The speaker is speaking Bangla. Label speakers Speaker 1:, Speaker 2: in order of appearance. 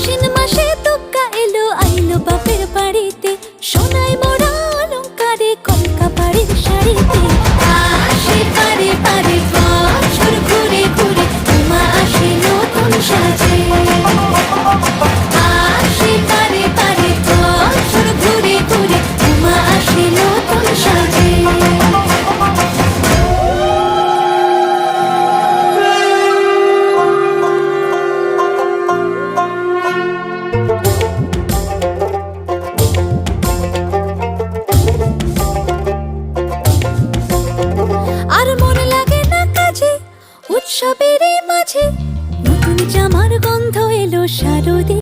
Speaker 1: আশ্বিন মাসে তুক্কা এলো আইলো বাপের বাড়িতে, সোনায় মোড়া অলংকারে কলকা বাড়ির শাড়িতে। আসে পারে পারে বছর ঘুরে ঘুরে, উমা আসে নতুন সাজে। আসে পারে পারে বছর ঘুরে ঘুরে, উমা আসে নতুন সাজে। আর মন লাগে না কাজে, উৎসবের মাঝে নতুন জামার গন্ধ এলো শারদে।